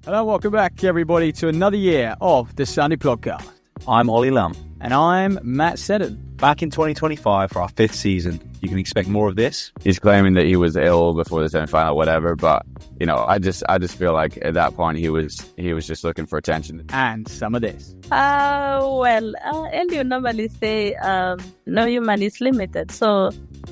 Hello, welcome back, everybody, to another year of the Sunday Podcast. I'm Ollie Lum. And I'm Matt Seddon. Back in 2025 for our 5th season. You can expect more of this. He's claiming that he was ill before the semi-final, whatever. But, you know, I just feel like at that point he was just looking for attention. And some of this. Elio normally say, no human is limited. So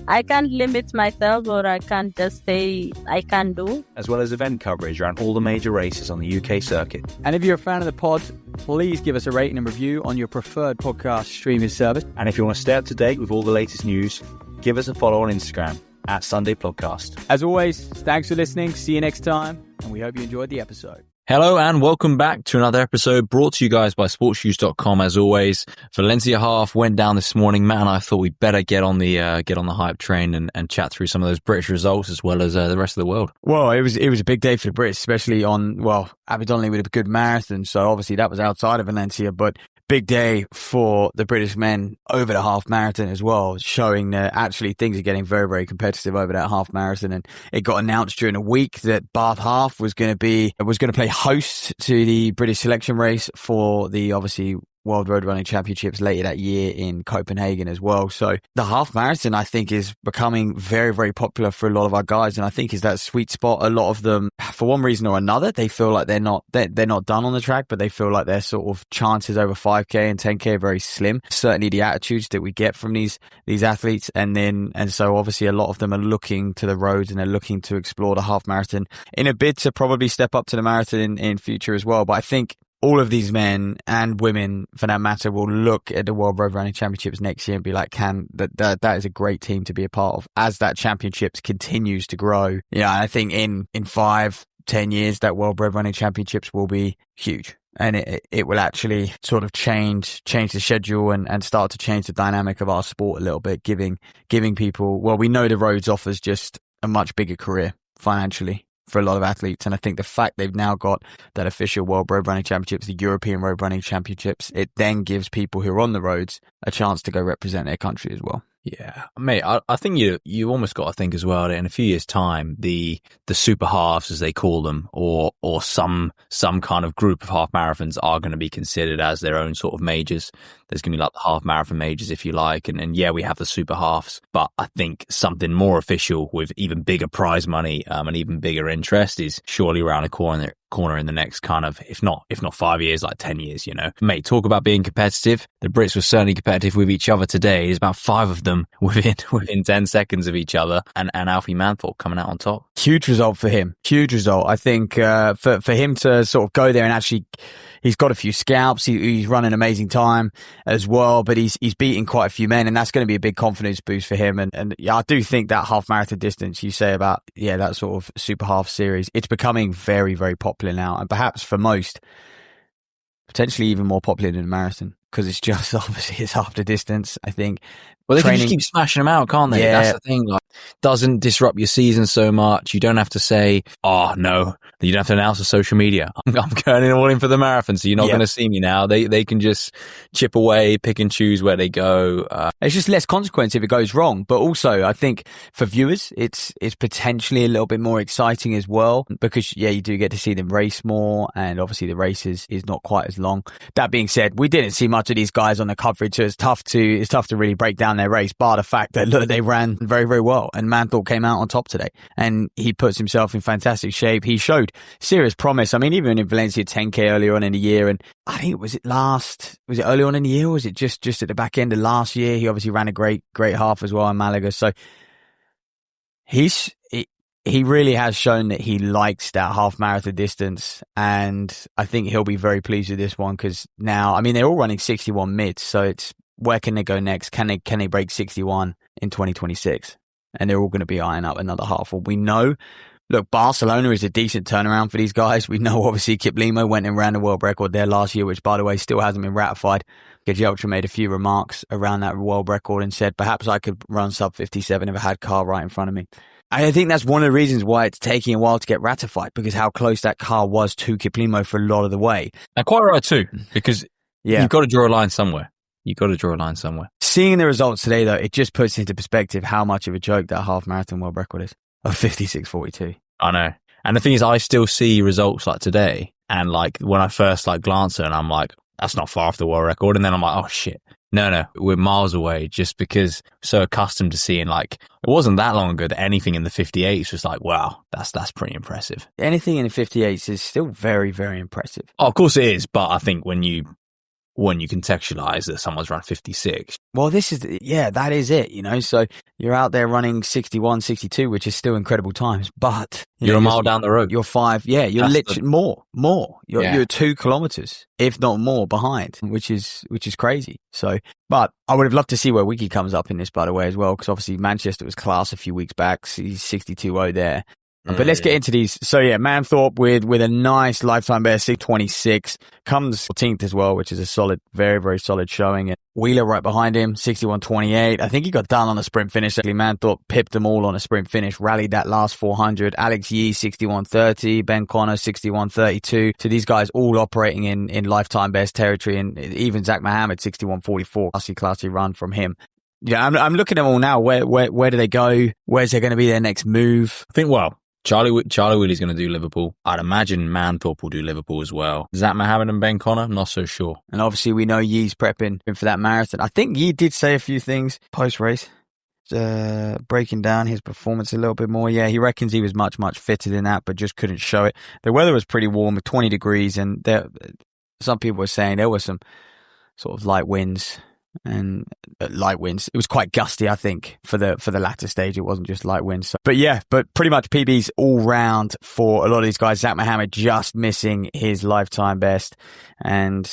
I can't limit myself, or I can't just say I can do. As well as event coverage around all the major races on the UK circuit. And if you're a fan of the pod, please give us a rating and review on your preferred podcast streaming service. And if you want to stay up to date with all the latest news, give us a follow on Instagram at Sunday Podcast. As always, thanks for listening. See you next time. And we hope you enjoyed the episode. Hello and welcome back to another episode brought to you guys by sportshoes.com. As always, Valencia Half went down this morning. Matt and I thought we'd better get on the hype train and chat through some of those British results as well as the rest of the world. Well, it was a big day for the Brits, especially on, Abu Dhabi with a good marathon. So obviously that was outside of Valencia, but big day for the British men over the half marathon as well, showing that actually things are getting very, very competitive over that half marathon. And it got announced during the week that Bath Half was going to play host to the British selection race for the obviously World Road Running Championships later that year in Copenhagen as well. So the half marathon, I think, is becoming very, very popular for a lot of our guys, and I think is that sweet spot. A lot of them, for one reason or another, they feel like they're not done on the track, but they feel like their sort of chances over 5k and 10k are very slim. Certainly the attitudes that we get from these athletes, and so obviously a lot of them are looking to the roads and they're looking to explore the half marathon in a bid to probably step up to the marathon in future as well. But I think all of these men and women, for that matter, will look at the World Road Running Championships next year and be like, that is a great team to be a part of as that championships continues to grow. Yeah, I think in 5-10 years, that World Road Running Championships will be huge. And it will actually sort of change the schedule and start to change the dynamic of our sport a little bit, giving people, we know the roads offers just a much bigger career financially for a lot of athletes. And I think the fact they've now got that official World Road Running Championships, the European Road Running Championships, it then gives people who are on the roads a chance to go represent their country as well. Yeah, mate, I think you almost got to think as well that in a few years' time, the super halves, as they call them, or some kind of group of half marathons are going to be considered as their own sort of majors. There's going to be like the half marathon majors, if you like, and yeah, we have the super halves, but I think something more official with even bigger prize money and even bigger interest is surely around the corner in the next kind of, if not 5 years, like 10 years, you know. Mate, talk about being competitive. The Brits were certainly competitive with each other today. There's about 5 of them within 10 seconds of each other, and Alfie Manthorpe coming out on top. Huge result for him. Huge result. I think for him to sort of go there and actually, he's got a few scalps. He's run an amazing time as well, but he's beaten quite a few men, and that's going to be a big confidence boost for him. And yeah, I do think that half marathon distance you say about, that sort of super half series, it's becoming very, very popular now, and perhaps for most, potentially even more popular than a marathon, because it's just obviously it's half the distance. I think. Well, they can just keep smashing them out, can't they? Yeah. That's the thing. Like, doesn't disrupt your season so much. You don't have to say, "Oh no," you don't have to announce on social media, "I'm going all in for the marathon," so you're not going to see me now. They can just chip away, pick and choose where they go. It's just less consequence if it goes wrong. But also, I think for viewers, it's potentially a little bit more exciting as well, because you do get to see them race more, and obviously the race is not quite as long. That being said, we didn't see much of these guys on the coverage, so it's tough to really break down their race, bar the fact that look, they ran very, very well, and Manthorpe came out on top today, and he puts himself in fantastic shape. He showed serious promise. I mean, even in Valencia 10k earlier on in the year, and I think was it early on in the year, or was it just at the back end of last year? He obviously ran a great half as well in Malaga. So he really has shown that he likes that half marathon distance, and I think he'll be very pleased with this one, because now, I mean, they're all running 61 mids, so it's where can they go next? Can they break 61 in 2026? And they're all going to be eyeing up another half. Well, we know, look, Barcelona is a decent turnaround for these guys. We know, obviously, Kiplimo went and ran a world record there last year, which, by the way, still hasn't been ratified. Gigi Ultra made a few remarks around that world record and said, perhaps I could run sub 57 if I had car right in front of me. I think that's one of the reasons why it's taking a while to get ratified, because how close that car was to Kiplimo for a lot of the way. And quite right too, because you've got to draw a line somewhere. Seeing the results today, though, it just puts into perspective how much of a joke that half marathon world record is of 56.42. I know. And the thing is, I still see results like today And like when I first like glance at it, and I'm like, that's not far off the world record. And then I'm like, oh shit. No, we're miles away, just because so accustomed to seeing, like, it wasn't that long ago that anything in the 58s was like, wow, that's pretty impressive. Anything in the 58s is still very, very impressive. Oh, of course it is, but I think when you contextualize that someone's run 56. Well, that is it, you know. So you're out there running 61, 62, which is still incredible times, but you're a mile down the road. You're 5, you're literally more. You're 2 kilometers, if not more, behind, which is crazy. So, but I would have loved to see where Wiki comes up in this, by the way, as well, because obviously Manchester was class a few weeks back. He's 62.0 there. But let's get into these. So yeah, Manthorpe with a nice lifetime best, 6:26, comes 14th as well, which is a solid, very, very solid showing. And Wheeler right behind him, 61:28. I think he got done on a sprint finish. Actually, Manthorpe pipped them all on a sprint finish, rallied that last 400. Alex Yee, 61:30. Ben Connor, 61:32. So these guys all operating in lifetime best territory, and even Zach Mohammed, 61:44. Classy run from him. Yeah, I'm looking at them all now. Where do they go? Where's there going to be their next move? I think, well, Charlie Wheeler's going to do Liverpool. I'd imagine Manthorpe will do Liverpool as well. Zach Mohammed and Ben Connor, not so sure. And obviously we know Yee's prepping for that marathon. I think Yee did say a few things post-race, breaking down his performance a little bit more. Yeah, he reckons he was much, much fitter than that, but just couldn't show it. The weather was pretty warm with 20 degrees, and some people were saying there were some sort of light winds. And light winds. It was quite gusty, I think, for the latter stage. It wasn't just light winds. So, but pretty much PBs all round for a lot of these guys. Zach Mohammed just missing his lifetime best, and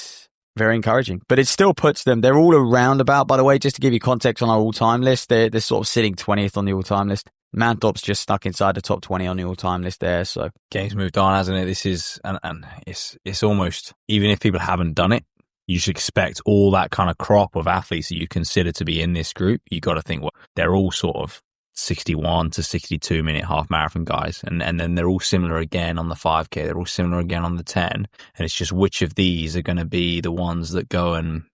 very encouraging. But it still puts them. They're all around about. By the way, just to give you context on our all-time list, they're sort of sitting 20th on the all-time list. Manthorpe's just stuck inside the top 20 on the all-time list there. So game's moved on, hasn't it? This is and it's almost, even if people haven't done it, you should expect all that kind of crop of athletes that you consider to be in this group. You got to think, well, they're all sort of 61 to 62 minute half marathon guys. And then they're all similar again on the 5K. They're all similar again on the 10. And it's just which of these are going to be the ones that go and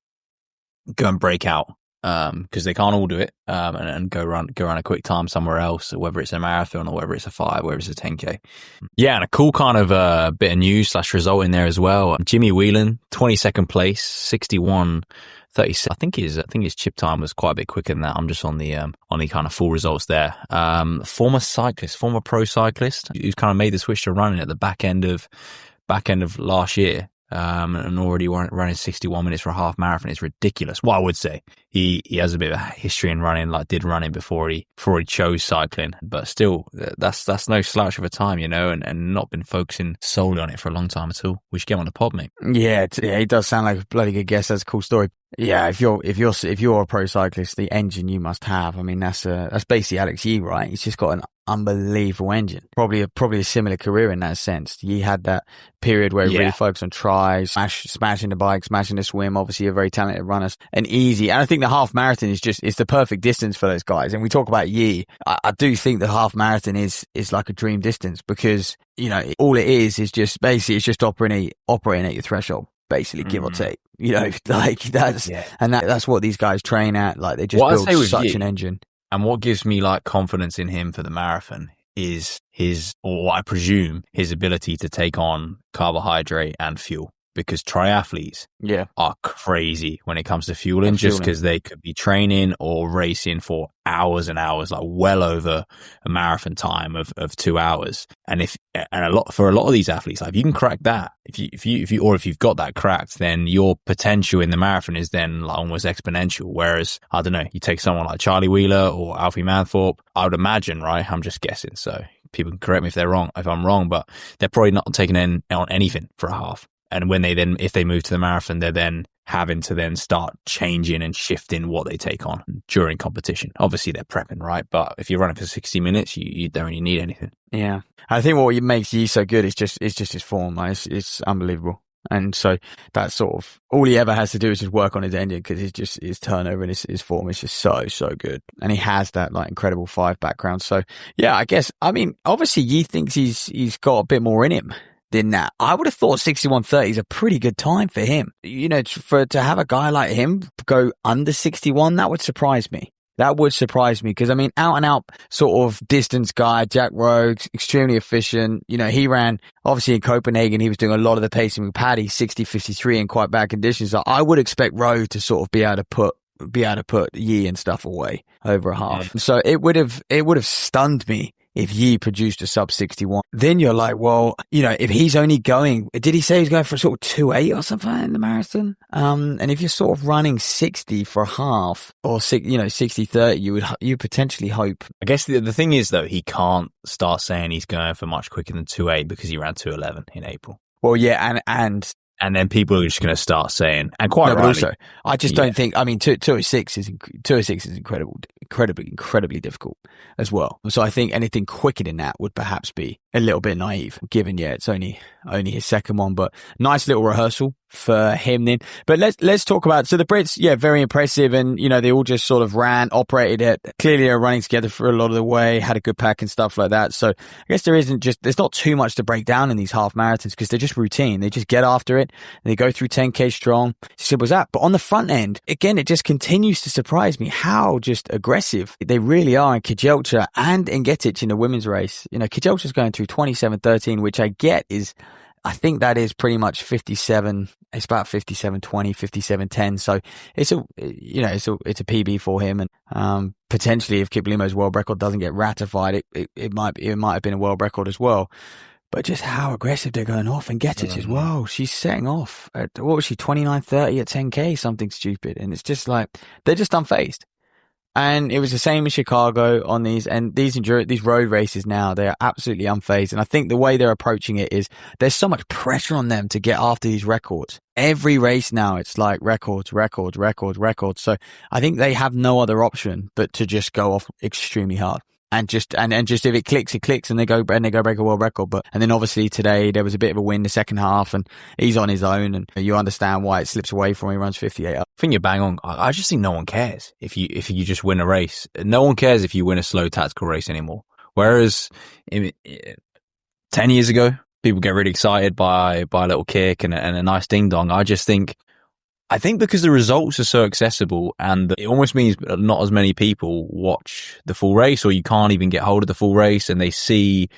break out. Because they can't all do it, and go run a quick time somewhere else, whether it's a marathon or whether it's a 5, whether it's a 10K. Yeah, and a cool kind of bit of news / result in there as well. Jimmy Whelan, 22nd place, 61:36. I think his chip time was quite a bit quicker than that. I'm just on the kind of full results there. Former pro cyclist, who's kind of made the switch to running at the back end of last year. And already running 61 minutes for a half marathon is ridiculous. Well, I would say he has a bit of a history in running, like did running before he chose cycling, but still that's no slouch of a time, you know, and not been focusing solely on it for a long time at all. We should get on the pod, mate. Yeah, it does sound like a bloody good guess. That's a cool story. Yeah, if you're a pro cyclist, the engine you must have. I mean, that's basically Alex Yee, right? He's just got an unbelievable engine. Probably a similar career in that sense. He had that period where he really focused on tries, smashing the bike, smashing the swim. Obviously, a very talented runner and easy. And I think the half marathon it's the perfect distance for those guys. And we talk about Yee. I do think the half marathon is like a dream distance, because you know all it is just basically it's just operating at your threshold, basically, give or take. You know, like that's what these guys train at. Like they just build such an engine. And what gives me like confidence in him for the marathon is or what I presume, his ability to take on carbohydrate and fuel. Because triathletes are crazy when it comes to fueling, just because they could be training or racing for hours and hours, like well over a marathon time of 2 hours. And for a lot of these athletes, like if you can crack that, if you've got that cracked, then your potential in the marathon is then like almost exponential. Whereas, I don't know, you take someone like Charlie Wheeler or Alfie Manthorpe, I would imagine, right? I'm just guessing, so people can correct me if I'm wrong, but they're probably not taking on anything for a half. And when if they move to the marathon, they're then having to then start changing and shifting what they take on during competition. Obviously, they're prepping, right? But if you're running for 60 minutes, you don't really need anything. Yeah. I think what makes Yee so good is just his form. Like, it's unbelievable. And so that's sort of all he ever has to do is just work on his engine, because it's just his turnover and his form is just so good. And he has that like incredible 5 background. So yeah, I guess, I mean, obviously Yee thinks he's got a bit more in him than that. I would have thought 61:30 is a pretty good time for him. You know, to have a guy like him go under 61, that would surprise me. That would surprise me because, I mean, out and out sort of distance guy, Jack Rowe, extremely efficient. You know, he ran, obviously in Copenhagen, he was doing a lot of the pacing with Paddy, 60-53 in quite bad conditions. So I would expect Rowe to sort of be able to put Yi and stuff away over a half. So it would have stunned me if Yi produced a sub 61. Then you're like, well, you know, if he's only going, did he say he's going for sort of 2:8 or something in the marathon? And if you're sort of running 60 for a half or 60-30, you potentially hope. I guess the thing is though, he can't start saying he's going for much quicker than 2:8 because he ran 2:11 in April. Well, yeah. And then people are just going to start saying, and quite rightly. But also, I just don't think, I mean, 206 is incredibly difficult as well. So I think anything quicker than that would perhaps be a little bit naive, given, it's only his second one, but nice little rehearsal for him then. But let's talk about, so the Brits, very impressive. And, you know, they all just sort of operated it. Clearly they're running together for a lot of the way, had a good pack and stuff like that. So I guess there's not too much to break down in these half marathons because they're just routine. They just get after it and they go through 10K strong. Simple as that. But on the front end, again, it just continues to surprise me how just aggressive they really are in Kejelcha and in Getic in the women's race. You know, Kejelcha's going through 27:13, which I think that is pretty much 57. It's about 57:20, 57:10. So it's a PB for him. And, potentially if Kiplimo's world record doesn't get ratified, it might have been a world record as well. But just how aggressive they're going off, and Getic as well. She's setting off at, what was she, 29:30 at 10K, something stupid. And it's just like, they're just unfazed. And it was the same in Chicago on these road races now. They are absolutely unfazed. And I think the way they're approaching it is there's so much pressure on them to get after these records. Every race now, it's like records. So I think they have no other option but to just go off extremely hard. And just if it clicks and they go break a world record. And then obviously today there was a bit of a win the second half and he's on his own and you understand why it slips away from him. He runs 58 up. I think you're bang on. I just think no one cares if you just win a race. No one cares if you win a slow tactical race anymore. Whereas 10 years ago, people get really excited by a little kick and a nice ding dong. I think because the results are so accessible and it almost means not as many people watch the full race, or you can't even get hold of the full race, and they see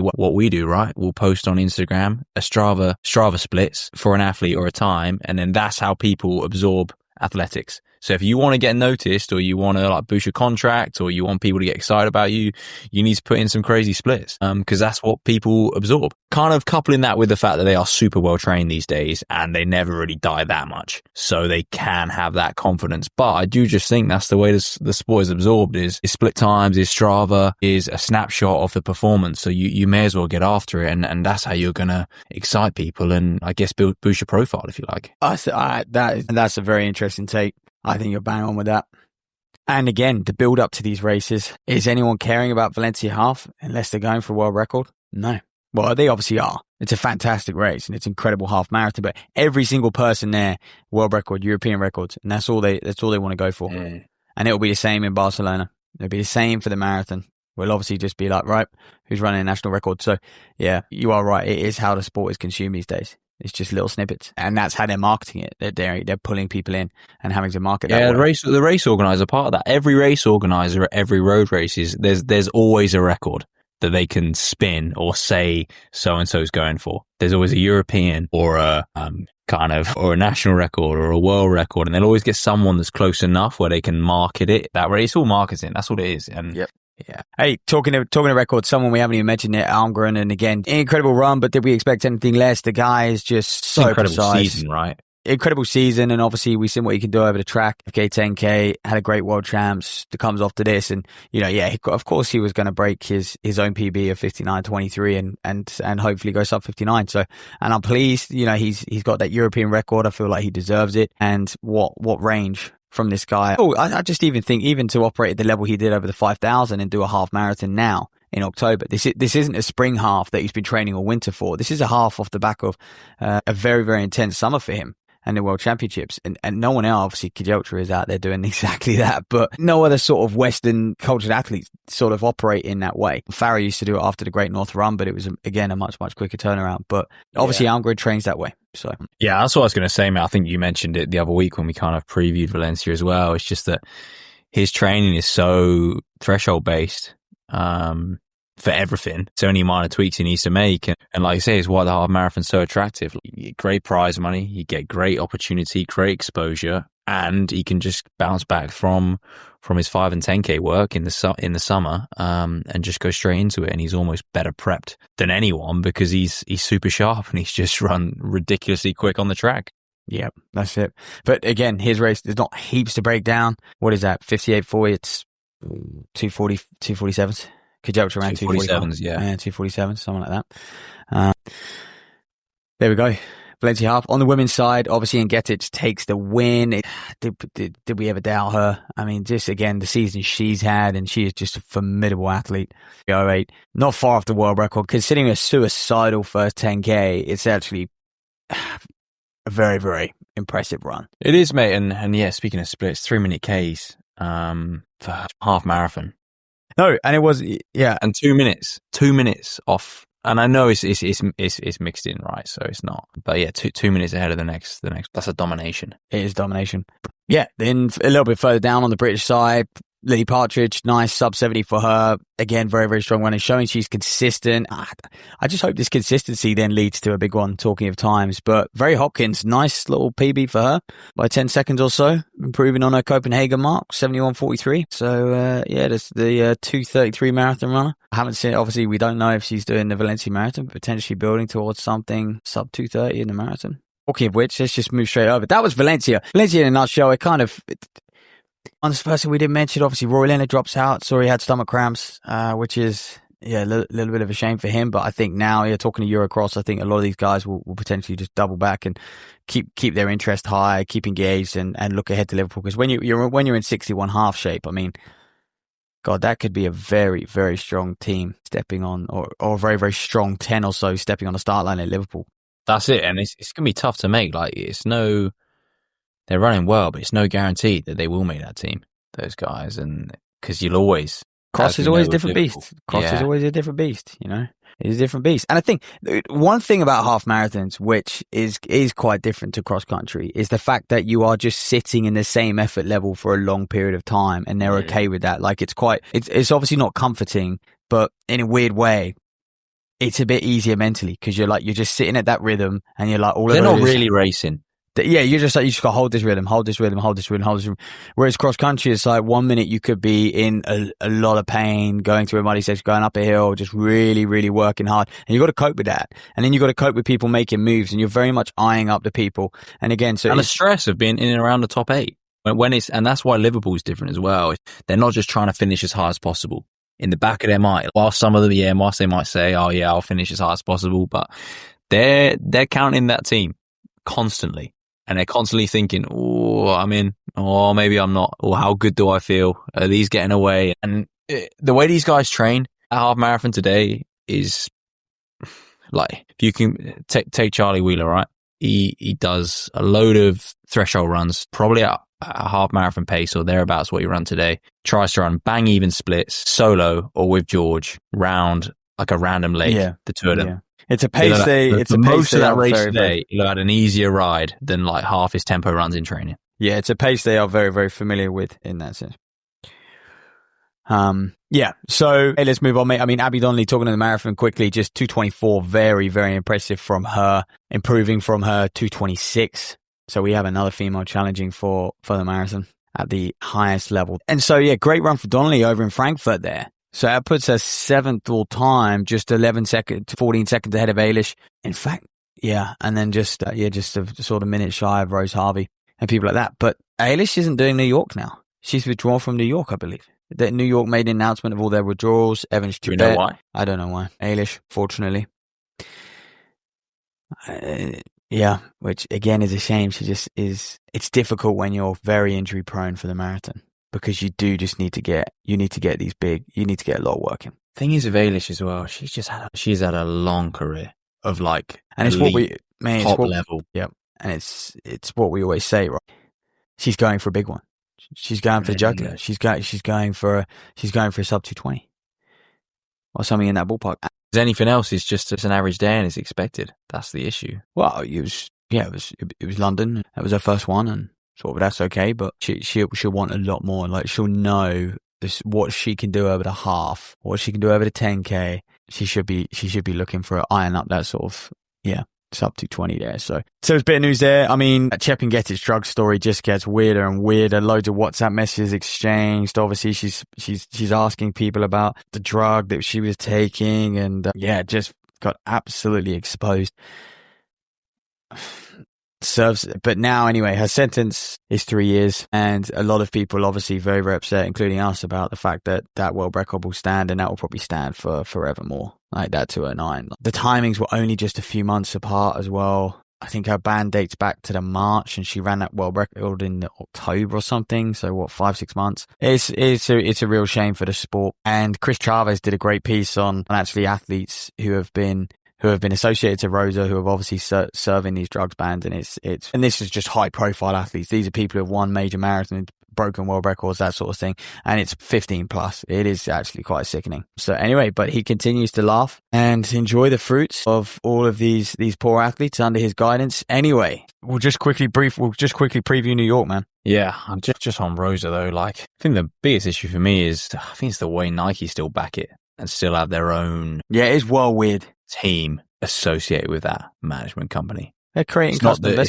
what we do, right? We'll post on Instagram a Strava splits for an athlete or a time, and then that's how people absorb athletics. So if you want to get noticed, or you want to like boost your contract, or you want people to get excited about you, you need to put in some crazy splits, because that's what people absorb. Kind of coupling that with the fact that they are super well trained these days and they never really die that much, so they can have that confidence. But I do just think that's the way the sport is absorbed, is split times, is Strava, is a snapshot of the performance. So you may as well get after it, and that's how you're gonna excite people and I guess boost your profile, if you like. That's a very interesting take. I think you're bang on with that. And again, the build up to these races, is anyone caring about Valencia Half unless they're going for a world record? No. Well, they obviously are. It's a fantastic race and it's an incredible half marathon, but every single person there, world record, European records, and that's all they want to go for. And it'll be the same in Barcelona. It'll be the same for the marathon. We'll obviously just be like, right, who's running a national record? So yeah, you are right. It is how the sport is consumed these days. It's just little snippets, and that's how they're marketing it. They're pulling people in and having to market that. Yeah, the race organizer part of that. Every race organizer at every road race there's always a record that they can spin or say so and so is going for. There's always a European or a or a national record or a world record, and they'll always get someone that's close enough where they can market it that way. It's all marketing. That's what it is. And yep. Yeah. Hey, talking of records, someone we haven't even mentioned it, Almgren, and again, incredible run, but did we expect anything less? The guy is just so incredible precise. Season, right? Incredible season, and obviously we've seen what he can do over the track. FK 10K, had a great world champs that comes off to this, and of course he was going to break his own PB of 59:23 and hopefully go sub 59. So, and I'm pleased, he's got that European record. I feel like he deserves it. And what range from this guy. Oh, I just even think to operate at the level he did over the 5,000 and do a half marathon now in October. This isn't a spring half that he's been training all winter for. This is a half off the back of a very, very intense summer for him and the World Championships. And no one else, obviously Kejelcha is out there doing exactly that, but no other sort of Western cultured athletes sort of operate in that way. Farah used to do it after the Great North Run, but it was, again, a much, much quicker turnaround. But obviously Almgren trains that way. So yeah, that's what I was going to say, mate. I think you mentioned it the other week when we kind of previewed Valencia as well. It's just that his training is so threshold based for everything. It's only minor tweaks he needs to make. And like I say, it's why the half marathon's so attractive. You get great prize money, you get great opportunity, great exposure, and he can just bounce back from his 5 and 10K work in the summer and just go straight into it. And he's almost better prepped than anyone because he's super sharp and he's just run ridiculously quick on the track. Yeah, that's it. But again, his race, there's not heaps to break down. What is that? 58.40, it's 240, 247s. Could you up to around 247s? Yeah. 247, something like that. There we go. Valencia Half. On the women's side, obviously, Ngetic takes the win. Did we ever doubt her? I mean, just again, the season she's had, and she is just a formidable athlete. 3:08, not far off the world record. Considering a suicidal first 10K, it's actually a very, very impressive run. It is, mate. And yeah, speaking of splits, 3-minute Ks for half marathon. No, and it was, yeah. And 2 minutes off. And I know it's mixed in, right? So it's not, but yeah, 2 minutes ahead of the next. That's a domination. It is domination. Yeah. Then a little bit further down on the British side, Lily Partridge, nice sub 70 for her. Again, very, very strong running, showing she's consistent. I just hope this consistency then leads to a big one, talking of times. But Very Hopkins, nice little PB for her by 10 seconds or so, improving on her Copenhagen mark, 71.43. So, yeah, that's the 2:33 marathon runner. I haven't seen it. Obviously, we don't know if she's doing the Valencia marathon, potentially building towards something sub 2:30 in the marathon. Talking of which, let's just move straight over. That was Valencia. Valencia in a nutshell, on this person we didn't mention, obviously, Roy Leonard drops out. Sorry, he had stomach cramps, which is, yeah, a little bit of a shame for him. But I think now, you're talking to Eurocross, I think a lot of these guys will potentially just double back and keep their interest high, keep engaged, and look ahead to Liverpool. Because when you're in 61 half shape, I mean, God, that could be a very, very strong team stepping on, or a very, very strong 10 or so stepping on the start line at Liverpool. That's it. And it's going to be tough to make. Like, they're running well, but it's no guarantee that they will make that team, those guys. And because you'll always... Cross is always a different beast. Cross is always a different beast, you know? It's a different beast. And I think one thing about half marathons, which is quite different to cross country, is the fact that you are just sitting in the same effort level for a long period of time, and they're okay with that. Like, it's obviously not comforting, but in a weird way, it's a bit easier mentally because you're just sitting at that rhythm, and you're like, they're not really racing. Yeah, you just got to hold this rhythm. Whereas cross country, it's like 1 minute you could be in a lot of pain, going through a muddy section, going up a hill, just really, really working hard. And you got to cope with that. And then you got to cope with people making moves, and you're very much eyeing up the people. And again, so the stress of being in and around the top 8 and that's why Liverpool's different as well. They're not just trying to finish as high as possible. In the back of their mind, whilst they might say, "Oh yeah, I'll finish as high as possible," but they're counting that team constantly. And they're constantly thinking, oh, I'm in, or maybe I'm not, or how good do I feel? Are these getting away? And the way these guys train at half marathon today is like, if you can take Charlie Wheeler, right? He does a load of threshold runs, probably at a half marathon pace or thereabouts what he ran today. Tries to run bang even splits, solo or with George, round like a random leg, the two of them. Yeah. It's a pace most of that race today, he had an easier ride than like half his tempo runs in training. Yeah, it's a pace they are very, very familiar with in that sense. Yeah, so hey, let's move on, mate. I mean, Abby Donnelly, talking to the marathon quickly, just 2:24, very, very impressive from her, improving from her 2:26. So we have another female challenging for the marathon at the highest level. And so, yeah, great run for Donnelly over in Frankfurt there. So that puts her 7th all time, just 14 seconds ahead of Eilish. In fact, yeah, and then just a sort of minute shy of Rose Harvey and people like that. But Eilish isn't doing New York now. She's withdrawn from New York, I believe. That New York made an announcement of all their withdrawals. Evans, do you know why? I don't know why. Eilish, fortunately. Yeah, which again is a shame. She just is. It's difficult when you're very injury prone for the marathon. Because you need to get a lot of work in. Thing is with Eilish as well, she's had a long career of like, and it's top level. Yep. And it's what we always say, right? She's going for a big one. She's going for the jugular. She's going for a sub 2:20 or something in that ballpark. Anything else is just an average day and it's expected. That's the issue. Well, it was London. That was her first one, and sort of that's okay, but she'll want a lot more. Like she'll know what she can do over the half, what she can do over the 10K. She should be looking for iron up that sort of, it's up to 20 there. So there's a bit of news there. I mean, Chepnget's drug story just gets weirder and weirder. Loads of WhatsApp messages exchanged. Obviously, she's asking people about the drug that she was taking, and just got absolutely exposed. But now anyway, her sentence is 3 years, and a lot of people obviously very, very upset, including us, about the fact that world record will stand, and that will probably stand for forevermore, like that 209. The timings were only just a few months apart as well. I think her ban dates back to the March, and she ran that world record in October or something. So 5-6 months? It's a real shame for the sport. And Chris Chavez did a great piece on actually athletes who have been associated to Rosa, who have obviously serving these drugs bans, and and this is just high profile athletes. These are people who have won major marathons, broken world records, that sort of thing, and it's 15 plus. It is actually quite sickening. So anyway, but he continues to laugh and enjoy the fruits of all of these poor athletes under his guidance. Anyway, we'll just quickly preview New York, man. Yeah, I'm just on Rosa though. Like, I think the biggest issue for me is it's the way Nike still back it and still have their own. Yeah, it's well weird. Team associated with that management company. They're creating it's not that they're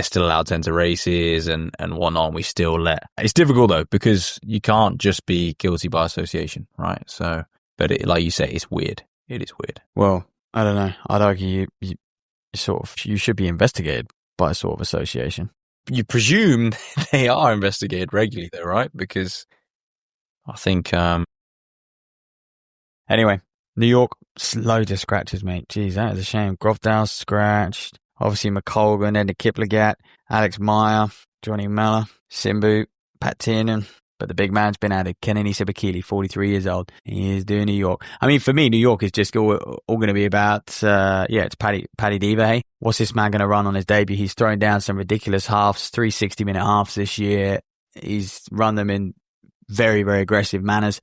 still allowed to enter races and whatnot. We still it's difficult though, because you can't just be guilty by association, right? So, but like you say, it's weird. It is weird. Well, I don't know. I'd argue you should be investigated by a sort of association. You presume they are investigated regularly though, right? Because I think, anyway, New York, loads of scratches, mate. Jeez, that is a shame. Grovdale scratched. Obviously, McColgan, Ed Kiplagat, Alex Meyer, Johnny Miller, Simbu, Pat Tiernan. But the big man's been added. Kennedy Sibakili, 43 years old. He is doing New York. I mean, for me, New York is just all going to be about, it's Paddy Diva, hey? What's this man going to run on his debut? He's thrown down some ridiculous halves, 3 60-minute halves this year. He's run them in very, very aggressive manners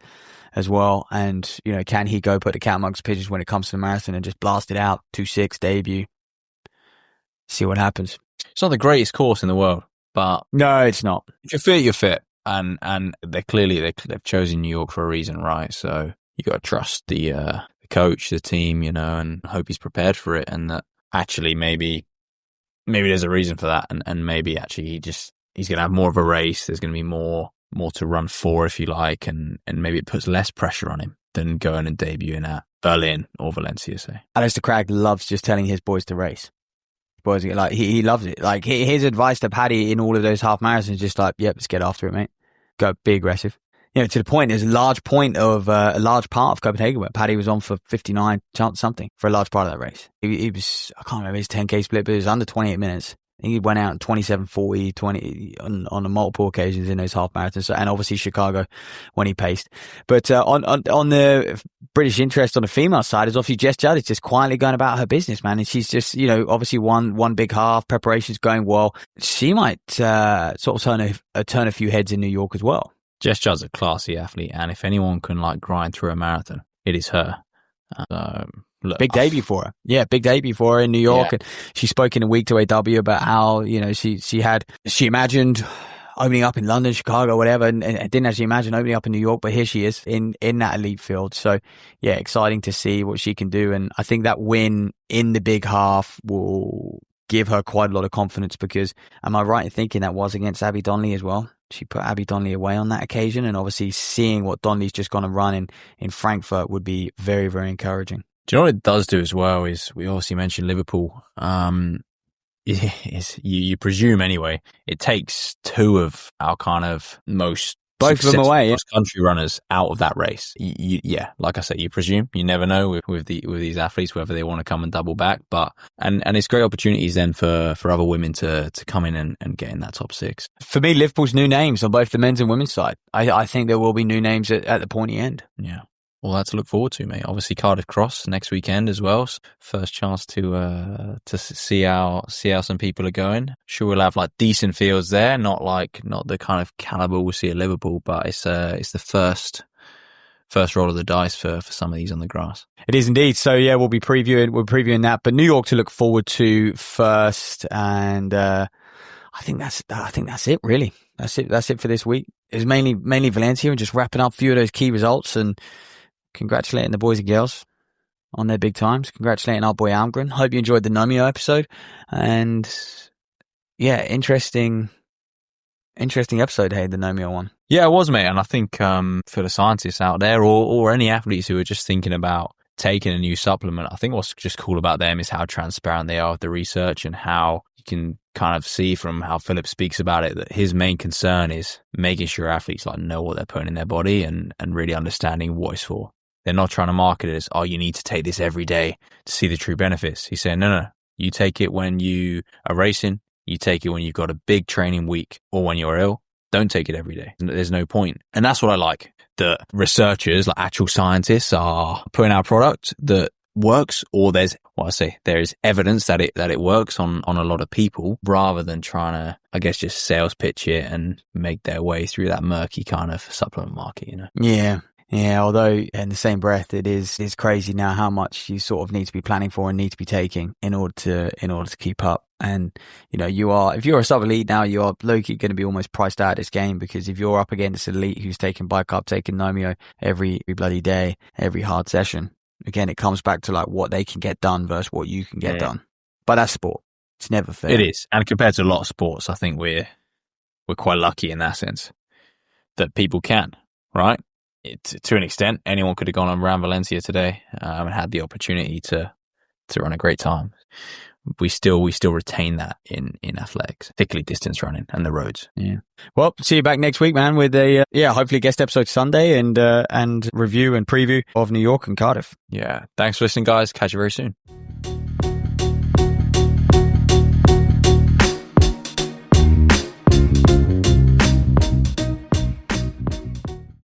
as well. And, can he go put the cat amongst pigeons when it comes to the marathon and just blast it out? 2.6 debut. See what happens. It's not the greatest course in the world, but no, it's not. If you're fit, you're fit. And they've chosen New York for a reason, right? So you got to trust the coach, the team, and hope he's prepared for it. And that actually maybe there's a reason for that. And maybe actually he's going to have more of a race. There's going to be more to run for, if you like, and maybe it puts less pressure on him than going and debuting at Berlin or Valencia, say. Alistair Cragg loves just telling his boys to race. Boys, like, he loves it. Like, his advice to Paddy in all of those half marathons is just like, yep, let's get after it, mate. Go, be aggressive. To the point, there's a large part of Copenhagen where Paddy was on for 59 something for a large part of that race. He was, I can't remember his 10K split, but it was under 28 minutes. He went out in 27:40, 20 on multiple occasions in those half marathons, and obviously Chicago when he paced. But on the British interest on the female side is obviously Jess Judd is just quietly going about her business, man, and she's just obviously one big half, preparation's going well. She might sort of turn a few heads in New York as well. Jess Judd's a classy athlete, and if anyone can grind through a marathon, it is her. Look, big debut for her. Yeah, big debut for her in New York. Yeah. And she spoke in a week to AW about how, she imagined opening up in London, Chicago, whatever, and didn't actually imagine opening up in New York, but here she is in that elite field. So, yeah, exciting to see what she can do. And I think that win in the big half will give her quite a lot of confidence, because am I right in thinking that was against Abby Donnelly as well? She put Abby Donnelly away on that occasion, and obviously seeing what Donnelly's just going to run in Frankfurt would be very, very encouraging. Do you know what it does do as well is we obviously mentioned Liverpool. You presume anyway, it takes two of our kind of most both of them away, cross-country runners out of that race. Like I said, you presume. You never know with these athletes whether they want to come and double back. But and it's great opportunities then for other women to come in and get in that top six. For me, Liverpool's new names on both the men's and women's side. I think there will be new names at the pointy end. Yeah. Well, that's to look forward to, mate. Obviously, Cardiff Cross next weekend as well. First chance to see how some people are going. Sure, we'll have decent fields there, not the kind of caliber we'll see at Liverpool, but it's the first roll of the dice for some of these on the grass. It is indeed. So yeah, we'll be previewing that. But New York to look forward to first, and I think that's it really. That's it for this week. It was mainly Valencia and just wrapping up a few of those key results and congratulating the boys and girls on their big times. Congratulating our boy Almgren. Hope you enjoyed the Nomio episode. And yeah, interesting episode, hey, the Nomio one. Yeah, it was, mate. And I think for the scientists out there or any athletes who are just thinking about taking a new supplement, I think what's just cool about them is how transparent they are with the research and how you can kind of see from how Philip speaks about it that his main concern is making sure athletes like know what they're putting in their body and really understanding what it's for. They're not trying to market it as, oh, you need to take this every day to see the true benefits. He's saying, no, you take it when you are racing, you take it when you've got a big training week or when you're ill. Don't take it every day. There's no point. And that's what I like. The researchers, like actual scientists, are putting out a product that works, or there is evidence that it works on a lot of people, rather than trying to, I guess, just sales pitch it and make their way through that murky kind of supplement market, you know? Yeah, although in the same breath, it's crazy now how much you sort of need to be planning for and need to be taking in order to keep up. And, you know, if you're a sub-elite now, you are low-key going to be almost priced out of this game, because if you're up against an elite who's taking bicarb, taking Nomio every bloody day, every hard session, again, it comes back to like what they can get done versus what you can get done. But that's sport. It's never fair. It is. And compared to a lot of sports, I think we're quite lucky in that sense that people can, right? To an extent, anyone could have gone around Valencia today and had the opportunity to run a great time. We still retain that in athletics, particularly distance running and the roads. Yeah. Well, see you back next week, man, with a hopefully guest episode Sunday and review and preview of New York and Cardiff. Yeah. Thanks for listening, guys. Catch you very soon.